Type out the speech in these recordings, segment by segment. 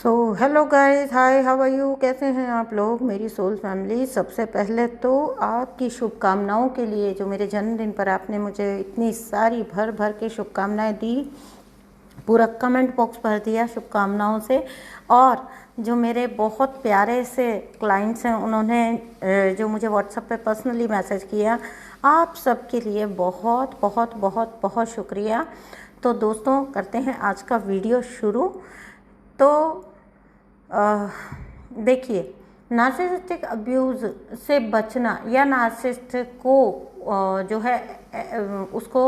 So hello guys, hi, how are you? कैसे हैं आप लोग, मेरी सोल फैमिली। सबसे पहले तो आपकी शुभकामनाओं के लिए, जो मेरे जन्मदिन पर आपने मुझे इतनी सारी भर भर के शुभकामनाएं दी, पूरा कमेंट बॉक्स भर दिया शुभकामनाओं से। और जो मेरे बहुत प्यारे से क्लाइंट्स हैं, उन्होंने जो मुझे व्हाट्सएप पे पर्सनली मैसेज किया, आप सबके लिए बहुत बहुत बहुत बहुत शुक्रिया। तो दोस्तों, करते हैं आज का वीडियो शुरू। तो देखिए, नार्सिसिस्टिक अब्यूज़ से बचना या नार्सिसिस्ट को जो है उसको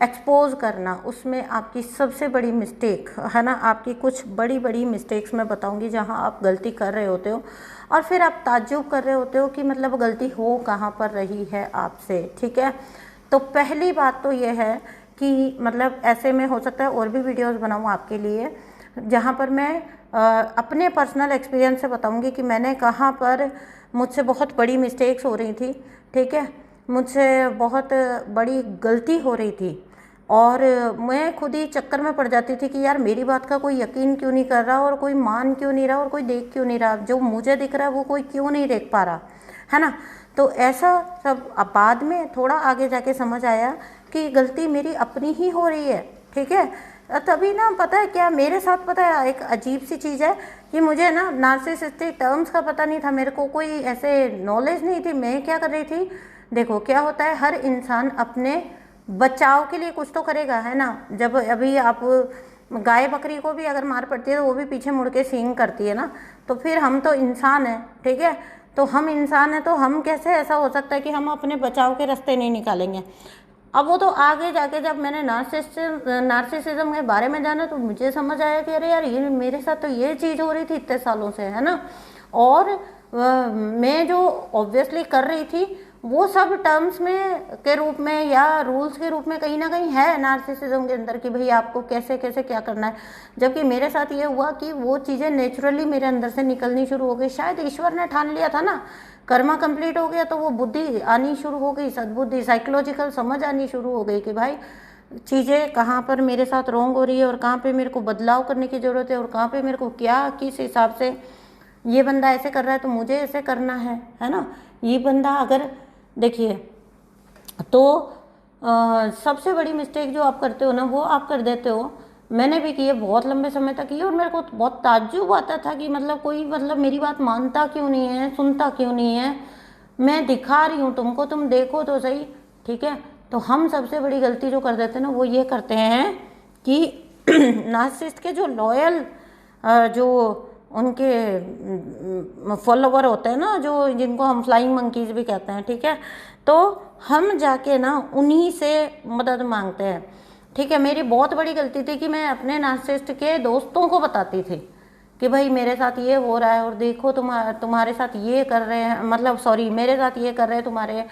एक्सपोज करना, उसमें आपकी सबसे बड़ी मिस्टेक है ना, आपकी कुछ बड़ी बड़ी मिस्टेक्स मैं बताऊंगी जहां आप गलती कर रहे होते हो और फिर आप ताज्जुब कर रहे होते हो कि मतलब गलती हो कहां पर रही है आपसे। ठीक है, तो पहली बात तो ये है कि मतलब ऐसे में हो सकता है और भी वीडियोस बनाऊं आपके लिए, जहाँ पर मैं अपने पर्सनल एक्सपीरियंस से बताऊंगी कि मैंने कहाँ पर मुझसे बहुत बड़ी मिस्टेक्स हो रही थी। ठीक है, मुझसे बहुत बड़ी गलती हो रही थी और मैं खुद ही चक्कर में पड़ जाती थी कि यार मेरी बात का कोई यकीन क्यों नहीं कर रहा और कोई मान क्यों नहीं रहा और कोई देख क्यों नहीं रहा, जो मुझे दिख रहा है वो कोई क्यों नहीं देख पा रहा है ना। तो ऐसा सब अब बाद में थोड़ा आगे जाके समझ आया कि गलती मेरी अपनी ही हो रही है। ठीक है, तभी ना पता है क्या मेरे साथ, पता है एक अजीब सी चीज़ है कि मुझे ना नार्सिसिस्टिक टर्म्स का पता नहीं था, मेरे को कोई ऐसे नॉलेज नहीं थी। मैं क्या कर रही थी, देखो क्या होता है, हर इंसान अपने बचाव के लिए कुछ तो करेगा, है ना। जब अभी आप गाय बकरी को भी अगर मार पड़ती है तो वो भी पीछे मुड़ के सींग करती है ना, तो फिर हम तो इंसान हैं। ठीक है, तो हम इंसान हैं तो हम कैसे ऐसा हो सकता है कि हम अपने बचाव के रास्ते नहीं निकालेंगे। अब वो तो आगे जाके जब मैंने नार्सिसिज्म के बारे में जाना तो मुझे समझ आया कि अरे यार, ये मेरे साथ तो ये चीज़ हो रही थी इतने सालों से, है ना। और मैं जो ऑब्वियसली कर रही थी वो सब टर्म्स में के रूप में या रूल्स के रूप में कहीं ना कहीं है नार्सिसिज्म के अंदर कि भाई आपको कैसे कैसे क्या करना है। जबकि मेरे साथ ये हुआ कि वो चीज़ें नेचुरली मेरे अंदर से निकलनी शुरू हो गई। शायद ईश्वर ने ठान लिया था ना, कर्मा कंप्लीट हो गया तो वो बुद्धि आनी शुरू हो गई, सद्बुद्धि, साइकोलॉजिकल समझ आनी शुरू हो गई कि भाई चीज़ें कहाँ पर मेरे साथ रॉन्ग हो रही है और कहाँ पे मेरे को बदलाव करने की ज़रूरत है और कहाँ पे मेरे को क्या किस हिसाब से, ये बंदा ऐसे कर रहा है तो मुझे ऐसे करना है ना। ये बंदा अगर देखिए तो सबसे बड़ी मिस्टेक जो आप करते हो ना वो आप कर देते हो, मैंने भी की है, बहुत लंबे समय तक की है। और मेरे को बहुत ताज्जुब आता था कि मतलब कोई मतलब मेरी बात मानता क्यों नहीं है, सुनता क्यों नहीं है। मैं दिखा रही हूँ तुमको, तुम देखो तो सही। ठीक है, तो हम सबसे बड़ी गलती जो कर देते हैं ना वो ये करते हैं कि नार्सिसिस्ट के जो लॉयल जो उनके फॉलोवर होते हैं ना, जो जिनको हम फ्लाइंग मंकीज भी कहते हैं, ठीक है, तो हम जाके ना उन्हीं से मदद मांगते हैं। ठीक है, मेरी बहुत बड़ी गलती थी कि मैं अपने नार्सिसिस्ट के दोस्तों को बताती थी कि भाई मेरे साथ ये हो रहा है और देखो तुम्हारे साथ ये कर रहे हैं, मतलब सॉरी मेरे साथ ये कर रहे हैं, तुम्हारे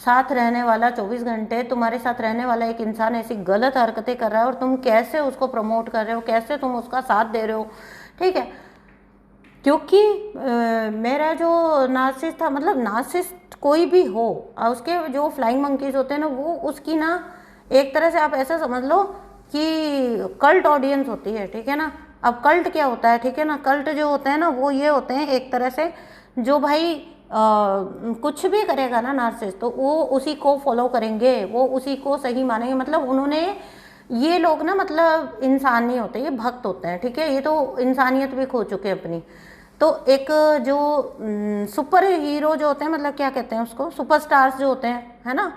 साथ रहने वाला 24 घंटे तुम्हारे साथ रहने वाला एक इंसान ऐसी गलत हरकतें कर रहा है और तुम कैसे उसको प्रमोट कर रहे हो, कैसे तुम उसका साथ दे रहे हो। ठीक है, क्योंकि मेरा जो नार्सिसिस्ट था, मतलब नार्सिसिस्ट कोई भी हो, उसके जो फ्लाइंग मंकीज होते हैं ना वो उसकी ना एक तरह से आप ऐसा समझ लो कि कल्ट ऑडियंस होती है। ठीक है ना, अब कल्ट क्या होता है, ठीक है ना, कल्ट जो होते हैं ना वो ये होते हैं एक तरह से जो भाई कुछ भी करेगा ना नार्सिसिस्ट तो वो उसी को फॉलो करेंगे, वो उसी को सही मानेंगे। मतलब उन्होंने, ये लोग ना मतलब इंसान नहीं होते, ये भक्त होते हैं। ठीक है, ये तो इंसानियत भी खो चुके हैं अपनी। तो एक जो सुपर हीरो जो होते हैं, मतलब क्या कहते हैं उसको, सुपरस्टार्स जो होते हैं, है ना,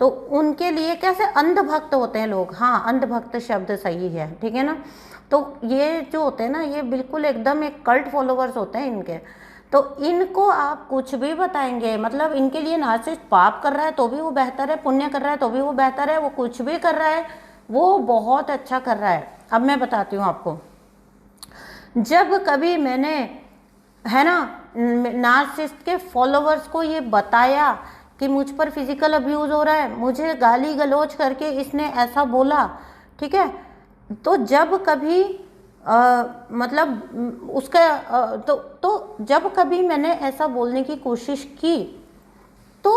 तो उनके लिए कैसे अंधभक्त होते हैं लोग। हाँ, अंधभक्त शब्द सही है, ठीक है ना। तो ये जो होते हैं ना ये बिल्कुल एकदम एक कल्ट फॉलोवर्स होते हैं इनके। तो इनको आप कुछ भी बताएंगे, मतलब इनके लिए नार्सिसिस्ट पाप कर रहा है तो भी वो बेहतर है, पुण्य कर रहा है तो भी वो बेहतर है, वो कुछ भी कर रहा है वो बहुत अच्छा कर रहा है। अब मैं बताती हूँ आपको, जब कभी मैंने, है ना, नार्सिसिस्ट के फॉलोवर्स को ये बताया कि मुझ पर फिजिकल अब्यूज़ हो रहा है, मुझे गाली गलौज करके इसने ऐसा बोला, ठीक है, तो जब कभी मतलब उसका तो जब कभी मैंने ऐसा बोलने की कोशिश की तो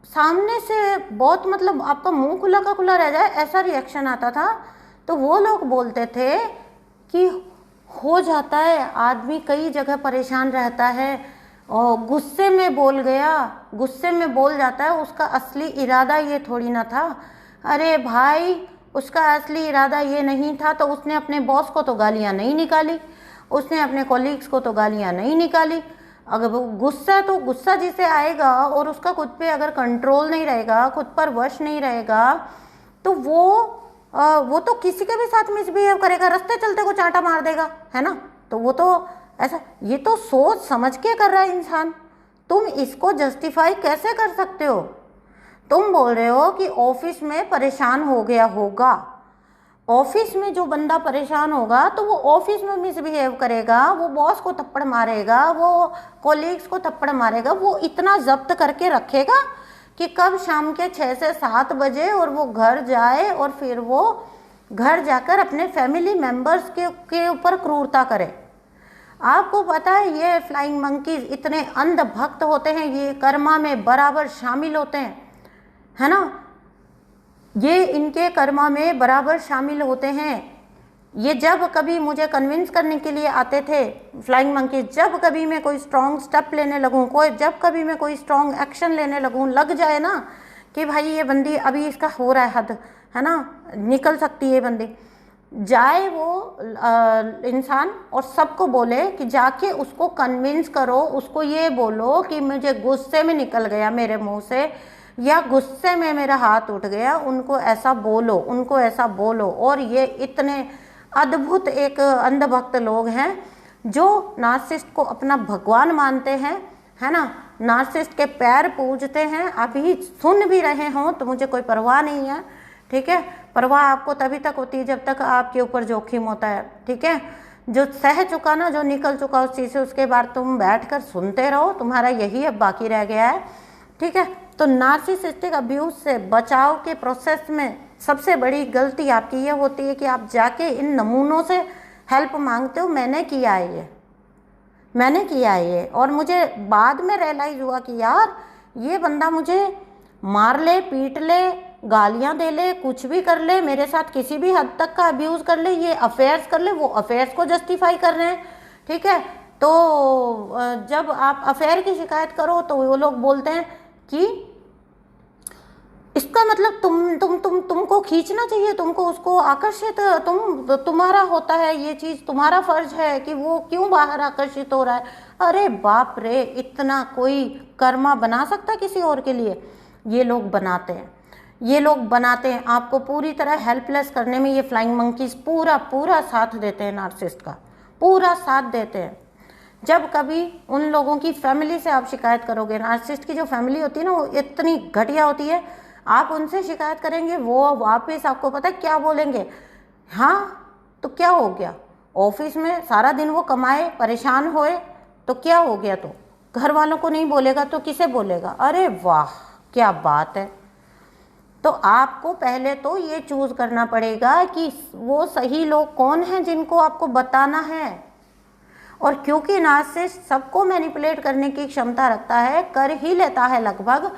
सामने से बहुत, मतलब आपका मुंह खुला का खुला रह जाए ऐसा रिएक्शन आता था। तो वो लोग बोलते थे कि हो जाता है, आदमी कई जगह परेशान रहता है और गुस्से में बोल गया, गुस्से में बोल जाता है, उसका असली इरादा ये थोड़ी ना था। अरे भाई, उसका असली इरादा ये नहीं था, तो उसने अपने बॉस को तो गालियाँ नहीं निकाली, उसने अपने कॉलीग्स को तो गालियाँ नहीं निकाली। अगर वो गुस्सा, तो गुस्सा जिसे आएगा और उसका खुद पे अगर कंट्रोल नहीं रहेगा, खुद पर वश नहीं रहेगा, तो वो तो किसी के भी साथ मिसबिहेव करेगा, रास्ते चलते को चांटा मार देगा, है ना। तो वो तो ऐसा, ये तो सोच समझ के कर रहा है इंसान। तुम इसको जस्टिफाई कैसे कर सकते हो? तुम बोल रहे हो कि ऑफिस में परेशान हो गया होगा। ऑफिस में जो बंदा परेशान होगा तो वो ऑफिस में मिसबिहेव करेगा, वो बॉस को थप्पड़ मारेगा, वो कोलीग्स को थप्पड़ मारेगा, वो इतना जब्त करके रखेगा कि कब शाम के 6 से 7 बजे और वो घर जाए और फिर वो घर जाकर अपने फैमिली मेंबर्स के ऊपर क्रूरता करे। आपको पता है ये फ्लाइंग मंकीज इतने अंधभक्त होते हैं, ये कर्मा में बराबर शामिल होते हैं, है ना। ये इनके कर्मा में बराबर शामिल होते हैं। ये जब कभी मुझे कन्विंस करने के लिए आते थे फ्लाइंग मंकी, जब कभी मैं कोई स्ट्रॉन्ग स्टेप लेने लगूँ, जब कभी मैं कोई स्ट्रॉन्ग एक्शन लेने लगूँ, लग जाए ना कि भाई ये बंदी अभी इसका हो रहा है हद, है ना, निकल सकती है बंदी, जाए वो इंसान और सबको बोले कि जाके उसको कन्विंस करो, उसको ये बोलो कि मुझे गुस्से में निकल गया मेरे मुंह से, या गुस्से में मेरा हाथ उठ गया, उनको ऐसा बोलो, उनको ऐसा बोलो। और ये इतने अद्भुत एक अंधभक्त लोग हैं जो नार्सिसिस्ट को अपना भगवान मानते हैं, है ना, नार्सिसिस्ट के पैर पूजते हैं। अभी सुन भी रहे हों तो मुझे कोई परवाह नहीं है, ठीक है। परवाह आपको तभी तक होती है जब तक आपके ऊपर जोखिम होता है, ठीक है। जो सह चुका ना, जो निकल चुका उस चीज़ से, उसके बाद तुम बैठकर सुनते रहो, तुम्हारा यही अब बाकी रह गया है, ठीक है। तो नार्सिसिस्टिक अब्यूज से बचाव के प्रोसेस में सबसे बड़ी गलती आपकी ये होती है कि आप जाके इन नमूनों से हेल्प मांगते हो। मैंने किया है ये, और मुझे बाद में रियलाइज़ हुआ कि यार ये बंदा मुझे मार ले, पीट ले, गालियां दे ले, कुछ भी कर ले, मेरे साथ किसी भी हद तक का अब्यूज़ कर ले, ये अफेयर्स कर ले, वो अफेयर्स को जस्टिफाई कर रहे हैं, ठीक है। तो जब आप अफेयर की शिकायत करो तो वो लोग बोलते हैं कि इसका मतलब तुमको खींचना चाहिए, तुमको उसको आकर्षित, तुम्हारा होता है ये चीज़, तुम्हारा फर्ज है कि वो क्यों बाहर आकर्षित हो रहा है। अरे बाप रे, इतना कोई कर्मा बना सकता है किसी और के लिए? ये लोग बनाते हैं आपको पूरी तरह हेल्पलेस करने में। ये फ्लाइंग मंकीज पूरा साथ देते हैं, नार्सिसिस्ट का पूरा साथ देते हैं। जब कभी उन लोगों की फैमिली से आप शिकायत करोगे, नार्सिसिस्ट की जो फैमिली होती है ना, वो इतनी घटिया होती है, आप उनसे शिकायत करेंगे, वो वापस आपको पता है क्या बोलेंगे? हाँ तो क्या हो गया, ऑफिस में सारा दिन वो कमाए, परेशान होए, तो क्या हो गया? तो घर वालों को नहीं बोलेगा तो किसे बोलेगा? अरे वाह, क्या बात है। तो आपको पहले तो ये चूज करना पड़ेगा कि वो सही लोग कौन हैं जिनको आपको बताना है। और क्योंकि नार्सिसिस्ट सबको मैनिपुलेट करने की क्षमता रखता है, कर ही लेता है लगभग,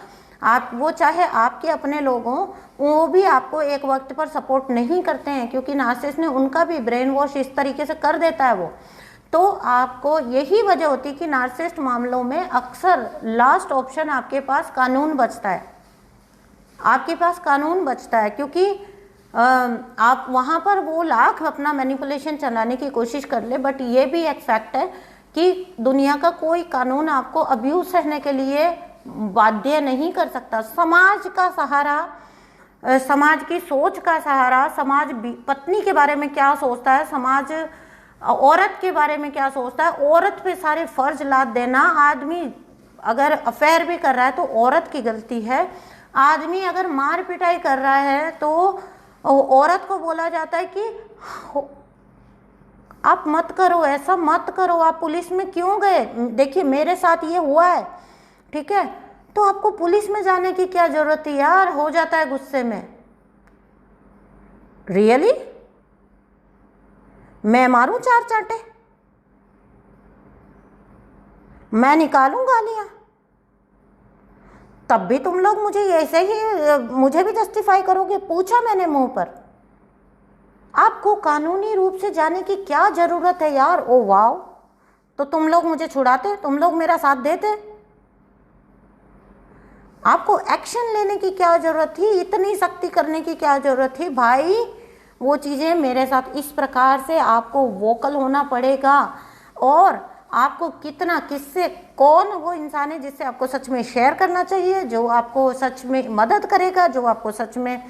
आप वो चाहे आपके अपने लोग हों, वो भी आपको एक वक्त पर सपोर्ट नहीं करते हैं, क्योंकि नार्सिसिस्ट ने उनका भी ब्रेन वॉश इस तरीके से कर देता है वो। तो आपको यही वजह होती है कि नार्सिसिस्ट मामलों में अक्सर लास्ट ऑप्शन आपके पास कानून बचता है, आपके पास कानून बचता है, क्योंकि आप वहाँ पर वो लाख अपना मैनिपुलेशन चलाने की कोशिश कर ले, बट ये भी एक फैक्ट है कि दुनिया का कोई कानून आपको अब्यूज सहने के लिए बाध्य नहीं कर सकता। समाज का सहारा, समाज की सोच का सहारा, समाज पत्नी के बारे में क्या सोचता है, समाज औरत के बारे में क्या सोचता है, औरत पे सारे फर्ज लाद देना। आदमी अगर अफेयर भी कर रहा है तो औरत की गलती है, आदमी अगर मार पिटाई कर रहा है तो औरत को बोला जाता है कि आप मत करो, ऐसा मत करो, आप पुलिस में क्यों गए? देखिए मेरे साथ ये हुआ है, ठीक है, तो आपको पुलिस में जाने की क्या जरूरत है यार? हो जाता है गुस्से में। रियली मैं मारूं 4 चांटे, मैं निकालूं गालियां, तब भी तुम लोग मुझे ऐसे ही, मुझे भी जस्टिफाई करोगे? पूछा मैंने मुंह पर, आपको कानूनी रूप से जाने की क्या ज़रूरत है यार। ओ वाओ, तो तुम लोग मुझे छुड़ाते, तुम लोग मेरा साथ देते। आपको एक्शन लेने की क्या ज़रूरत थी, इतनी सख्ती करने की क्या ज़रूरत थी भाई। वो चीज़ें मेरे साथ इस प्रकार से आपको वोकल होना पड़ेगा। और आपको कितना, किससे, कौन वो इंसान है जिससे आपको सच में शेयर करना चाहिए, जो आपको सच में मदद करेगा, जो आपको सच में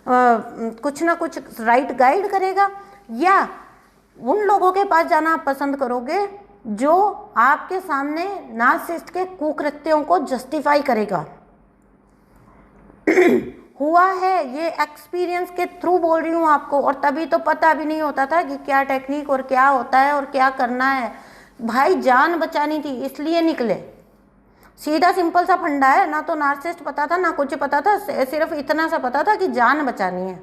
कुछ ना कुछ राइट गाइड करेगा, या उन लोगों के पास जाना आप पसंद करोगे जो आपके सामने नार्सिसिस्ट के कुकृत्यों को जस्टिफाई करेगा। हुआ है, ये एक्सपीरियंस के थ्रू बोल रही हूँ आपको। और तभी तो पता भी नहीं होता था कि क्या टेक्निक और क्या होता है और क्या करना है। भाई जान बचानी थी इसलिए निकले। सीधा सिंपल सा फंडा है, ना तो नार्सिसिस्ट पता था ना कुछ पता था, सिर्फ इतना सा पता था कि जान बचानी है,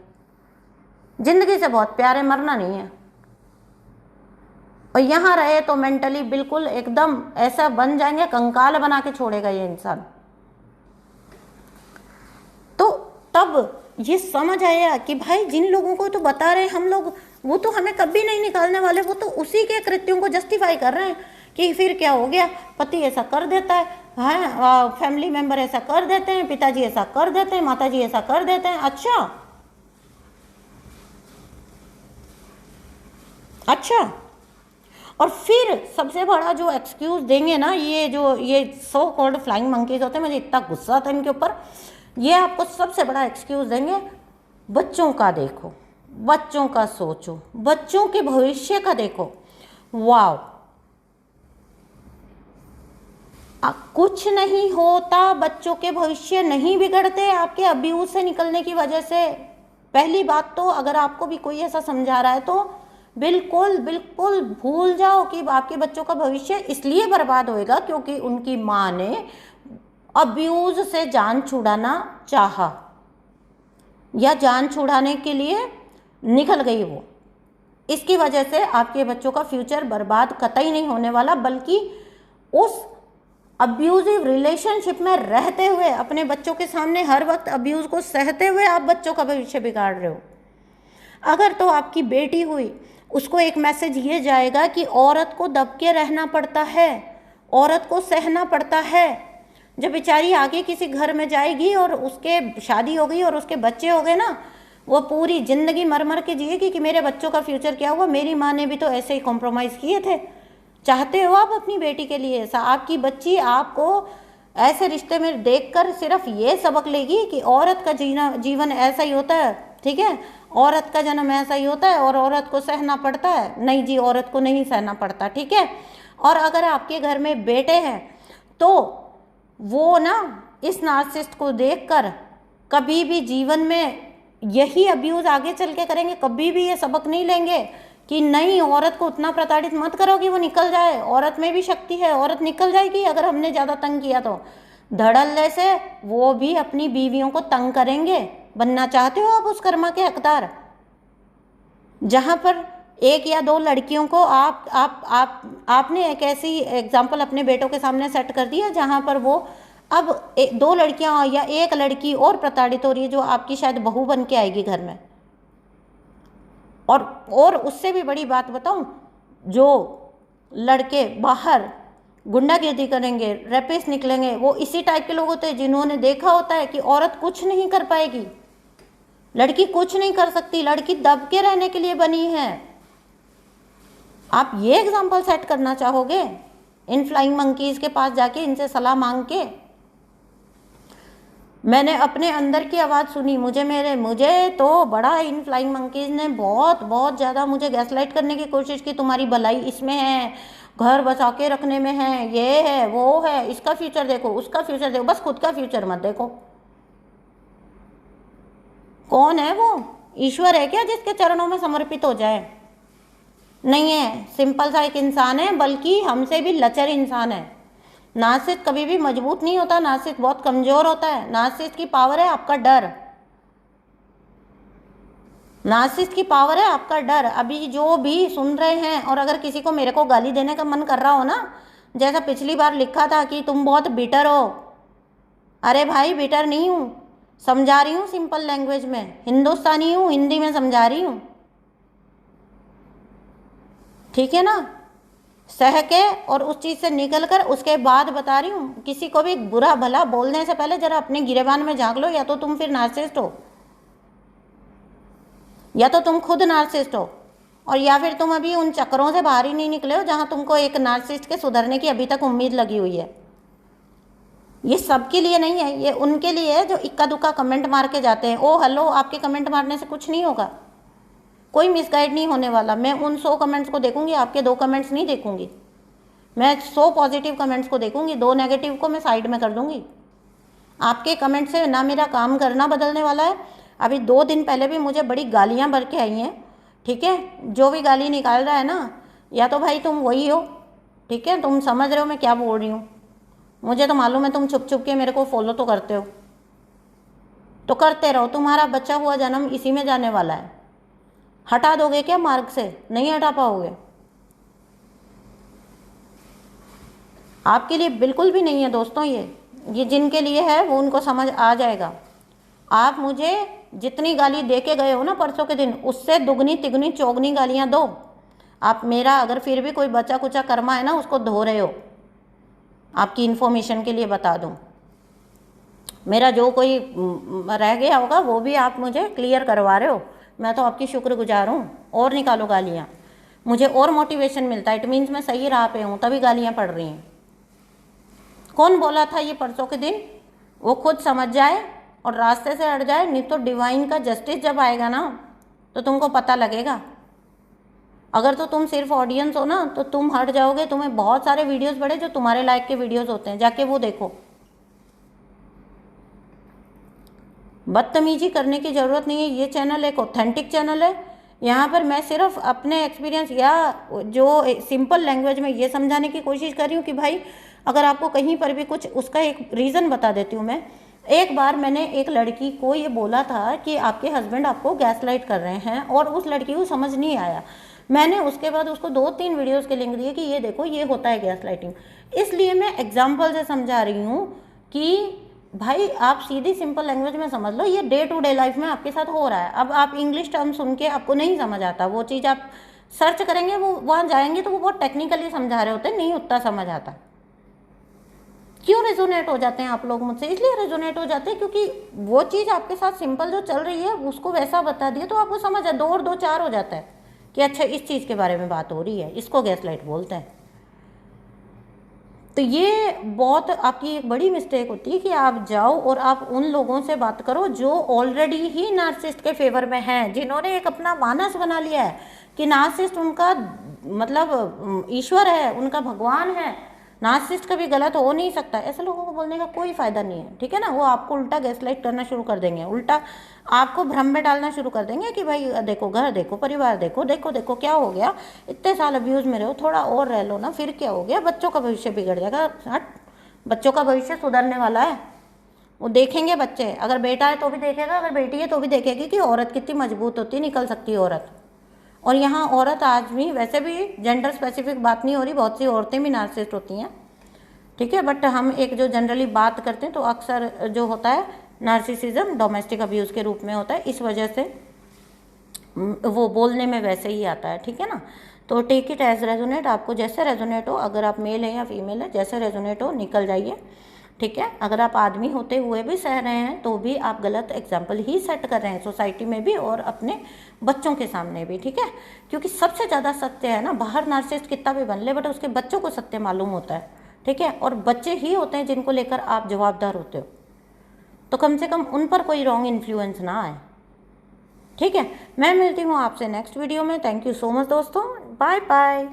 जिंदगी से बहुत प्यारे, मरना नहीं है। और यहाँ रहे तो मेंटली बिल्कुल एकदम ऐसा बन जाएंगे, कंकाल बना के छोड़ेगा ये इंसान। तो तब ये समझ आया कि भाई जिन लोगों को तो बता रहे हैं हम लोग, वो तो हमें कभी नहीं निकालने वाले, वो तो उसी के कृत्यों को जस्टिफाई कर रहे हैं कि फिर क्या हो गया, पति ऐसा कर देता है, हाँ, फैमिली मेंबर ऐसा कर देते हैं, पिताजी ऐसा कर देते हैं, माताजी ऐसा कर देते हैं। अच्छा। और फिर सबसे बड़ा जो एक्सक्यूज देंगे ना, ये सो कॉल्ड फ्लाइंग मंकीज होते हैं, मुझे इतना गुस्सा आता है इनके ऊपर। ये आपको सबसे बड़ा एक्सक्यूज देंगे, बच्चों का देखो, बच्चों का सोचो, बच्चों के भविष्य का देखो। वाओ, कुछ नहीं होता, बच्चों के भविष्य नहीं बिगड़ते आपके अब्यूज से निकलने की वजह से। पहली बात तो अगर आपको भी कोई ऐसा समझा रहा है तो बिल्कुल बिल्कुल भूल जाओ कि आपके बच्चों का भविष्य इसलिए बर्बाद होएगा क्योंकि उनकी माँ ने अब्यूज से जान छुड़ाना चाहा या जान छुड़ाने के लिए निकल गई वो। इसकी वजह से आपके बच्चों का फ्यूचर बर्बाद कतई नहीं होने वाला, बल्कि उस अब्यूजिव रिलेशनशिप में रहते हुए, अपने बच्चों के सामने हर वक्त अब्यूज को सहते हुए आप बच्चों का भविष्य बिगाड़ रहे हो। अगर तो आपकी बेटी हुई, उसको एक मैसेज ये जाएगा कि औरत को दब के रहना पड़ता है, औरत को सहना पड़ता है। जब बेचारी आगे किसी घर में जाएगी और उसके शादी हो गई और उसके बच्चे हो गए ना, वो पूरी ज़िंदगी मर मर के जिएगी कि मेरे बच्चों का फ्यूचर क्या हुआ, मेरी माँ ने भी तो ऐसे ही कॉम्प्रोमाइज़ किए थे। चाहते हो आप अपनी बेटी के लिए ऐसा? आपकी बच्ची आपको ऐसे रिश्ते में देखकर सिर्फ ये सबक लेगी कि औरत का जीवन ऐसा ही होता है, ठीक है, औरत का जन्म ऐसा ही होता है और औरत को सहना पड़ता है। नहीं जी, औरत को नहीं सहना पड़ता, ठीक है। और अगर आपके घर में बेटे हैं तो वो ना इस नार्सिसिस्ट को देखकर कभी भी जीवन में यही अब्यूज़ आगे चल के करेंगे, कभी भी ये सबक नहीं लेंगे कि नहीं, औरत को उतना प्रताड़ित मत करो कि वो निकल जाए, औरत में भी शक्ति है, औरत निकल जाएगी अगर हमने ज़्यादा तंग किया तो। धड़ल्ले से वो भी अपनी बीवियों को तंग करेंगे। बनना चाहते हो आप उस कर्मा के हकदार, जहाँ पर एक या दो लड़कियों को आपने एक ऐसी एग्जाम्पल अपने बेटों के सामने सेट कर दिया जहाँ पर वो अब दो लड़कियाँ या एक लड़की और प्रताड़ित हो रही है जो आपकी शायद बहू बन के आएगी घर में। और उससे भी बड़ी बात बताऊं, जो लड़के बाहर गुंडागिर्दी करेंगे, रेपिस्ट निकलेंगे, वो इसी टाइप के लोग होते हैं जिन्होंने देखा होता है कि औरत कुछ नहीं कर पाएगी, लड़की कुछ नहीं कर सकती, लड़की दब के रहने के लिए बनी है। आप ये एग्जाम्पल सेट करना चाहोगे इन फ्लाइंग मंकीज के पास जाके, इनसे सलाह मांग के? मैंने अपने अंदर की आवाज़ सुनी, मुझे तो बड़ा इन फ्लाइंग मंकीज ने बहुत ज़्यादा मुझे गैसलाइट करने की कोशिश की। तुम्हारी भलाई इसमें है, घर बचा के रखने में है, ये है वो है, इसका फ्यूचर देखो, उसका फ्यूचर देखो, बस खुद का फ्यूचर मत देखो। कौन है वो? ईश्वर है क्या जिसके चरणों में समर्पित हो जाए? नहीं है, सिंपल सा एक इंसान है, बल्कि हमसे भी लचर इंसान है। नार्सिसिस्ट कभी भी मजबूत नहीं होता, नार्सिसिस्ट बहुत कमजोर होता है। नार्सिसिस्ट की पावर है आपका डर, नार्सिसिस्ट की पावर है आपका डर। अभी जो भी सुन रहे हैं, और अगर किसी को मेरे को गाली देने का मन कर रहा हो ना, जैसा पिछली बार लिखा था कि तुम बहुत बिटर हो, अरे भाई बिटर नहीं हूँ, समझा रही हूँ सिंपल लैंग्वेज में, हिंदुस्तानी हूँ, हिंदी में समझा रही हूँ। ठीक है ना, सह के और उस चीज़ से निकल कर उसके बाद बता रही हूँ। किसी को भी बुरा भला बोलने से पहले जरा अपने गिरेबान में झांक लो, या तो तुम फिर नार्सिसिस्ट हो, या तो तुम खुद नार्सिसिस्ट हो, और या फिर तुम अभी उन चक्करों से बाहर ही नहीं निकले हो जहाँ तुमको एक नार्सिसिस्ट के सुधरने की अभी तक उम्मीद लगी हुई है। ये सबके लिए नहीं है, ये उनके लिए है जो इक्का दुक्का कमेंट मार के जाते हैं। ओ हेलो, आपके कमेंट मारने से कुछ नहीं होगा, कोई मिसगाइड नहीं होने वाला। मैं उन 100 कमेंट्स को देखूंगी, आपके 2 कमेंट्स नहीं देखूंगी। मैं 100 पॉजिटिव कमेंट्स को देखूंगी, 2 नेगेटिव को मैं साइड में कर दूंगी। आपके कमेंट से ना मेरा काम करना बदलने वाला है। अभी 2 दिन पहले भी मुझे बड़ी गालियाँ भर के आई हैं, ठीक है। जो भी गाली निकाल रहा है ना, या तो भाई तुम वही हो, ठीक है, तुम समझ रहे हो मैं क्या बोल रही हूँ। मुझे तो मालूम है तुम छुप छुप के मेरे को फॉलो तो करते हो, तो करते रहो, तुम्हारा बचा हुआ जन्म इसी में जाने वाला है। हटा दोगे क्या मार्ग से? नहीं हटा पाओगे। आपके लिए बिल्कुल भी नहीं है दोस्तों, ये जिनके लिए है वो उनको समझ आ जाएगा। आप मुझे जितनी गाली दे के गए हो ना परसों के दिन, उससे दुगनी तिगनी चौगनी गालियां दो। आप मेरा अगर फिर भी कोई बचा कुचा कर्मा है ना, उसको धो रहे हो। आपकी इन्फॉर्मेशन के लिए बता दूं, मेरा जो कोई रह गया होगा वो भी आप मुझे क्लियर करवा रहे हो। मैं तो आपकी शुक्रगुजार हूँ। और निकालो गालियाँ, मुझे और मोटिवेशन मिलता है। इट मीन्स मैं सही राह पे हूँ, तभी गालियाँ पड़ रही हैं। कौन बोला था ये परसों के दिन? वो खुद समझ जाए और रास्ते से हट जाए, नहीं तो डिवाइन का जस्टिस जब आएगा ना तो तुमको पता लगेगा। अगर तो तुम सिर्फ ऑडियंस हो ना तो तुम हट जाओगे। तुम्हें बहुत सारे वीडियोस पड़े जो तुम्हारे लायक के वीडियोस होते हैं, जाके वो देखो। बदतमीजी करने की ज़रूरत नहीं है। ये चैनल एक ऑथेंटिक चैनल है। यहाँ पर मैं सिर्फ अपने एक्सपीरियंस या जो सिंपल लैंग्वेज में ये समझाने की कोशिश कर रही हूँ कि भाई अगर आपको कहीं पर भी कुछ, उसका एक रीज़न बता देती हूँ मैं। एक बार मैंने एक लड़की को ये बोला था कि आपके हस्बैंड आपको गैसलाइट कर रहे हैं, और उस लड़की को समझ नहीं आया। मैंने उसके बाद उसको 2-3 वीडियोज़ के लिंक दिए कि ये देखो ये होता है गैसलाइटिंग। इसलिए मैं एग्जाम्पल से समझा रही हूँ कि भाई आप सीधी सिंपल लैंग्वेज में समझ लो, ये डे टू डे लाइफ में आपके साथ हो रहा है। अब आप इंग्लिश टर्म सुन के आपको नहीं समझ आता, वो चीज़ आप सर्च करेंगे, वो वहाँ जाएंगे तो वो बहुत टेक्निकली समझा रहे होते हैं, नहीं उतना समझ आता। क्यों रेजोनेट हो जाते हैं आप लोग मुझसे? इसलिए रेजोनेट हो जाते हैं क्योंकि वो चीज़ आपके साथ सिंपल जो चल रही है उसको वैसा बता दिया तो आपको समझ है, 2 और 2 4 हो जाता है कि अच्छा इस चीज़ के बारे में बात हो रही है, इसको गैसलाइट बोलते हैं। तो ये बहुत आपकी एक बड़ी मिस्टेक होती है कि आप जाओ और आप उन लोगों से बात करो जो ऑलरेडी ही नार्सिसिस्ट के फेवर में हैं, जिन्होंने एक अपना मानस बना लिया है कि नार्सिसिस्ट उनका मतलब ईश्वर है, उनका भगवान है, नार्सिसिस्ट कभी गलत हो नहीं सकता। ऐसे लोगों को बोलने का कोई फ़ायदा नहीं है, ठीक है ना। वो आपको उल्टा गैसलाइट करना शुरू कर देंगे, उल्टा आपको भ्रम में डालना शुरू कर देंगे कि भाई देखो घर देखो परिवार देखो, देखो देखो क्या हो गया, इतने साल अब्यूज़ में रहो, थोड़ा और रह लो ना, फिर क्या हो गया, बच्चों का भविष्य बिगड़ जाएगा। हट, बच्चों का भविष्य सुधरने वाला है, वो देखेंगे बच्चे। अगर बेटा है तो भी देखेगा, अगर बेटी है तो भी देखेगी कि औरत कितनी मजबूत होती है, निकल सकती है औरत। और यहाँ औरत आज भी, वैसे भी जेंडर स्पेसिफिक बात नहीं हो रही, बहुत सी औरतें भी नार्सिसिस्ट होती हैं, ठीक है। बट हम एक जो जनरली बात करते हैं तो अक्सर जो होता है नार्सिसिज्म डोमेस्टिक अब्यूज़ के रूप में होता है, इस वजह से वो बोलने में वैसे ही आता है, ठीक है ना। तो टेक इट एज रेजोनेट, आपको जैसे रेजोनेट हो, अगर आप मेल हैं या फीमेल है, जैसे रेजोनेट हो निकल जाइए, ठीक है। अगर आप आदमी होते हुए भी सह रहे हैं तो भी आप गलत एग्जाम्पल ही सेट कर रहे हैं सोसाइटी में भी और अपने बच्चों के सामने भी, ठीक है। क्योंकि सबसे ज़्यादा सत्य है ना, बाहर नार्सिसिस्ट कितना भी बन ले बट उसके बच्चों को सत्य मालूम होता है, ठीक है। और बच्चे ही होते हैं जिनको लेकर आप जवाबदार होते हो, तो कम से कम उन पर कोई रॉन्ग इन्फ्लुएंस ना आए, ठीक है। मैं मिलती हूँ आपसे नेक्स्ट वीडियो में। थैंक यू सो मच दोस्तों, बाय बाय।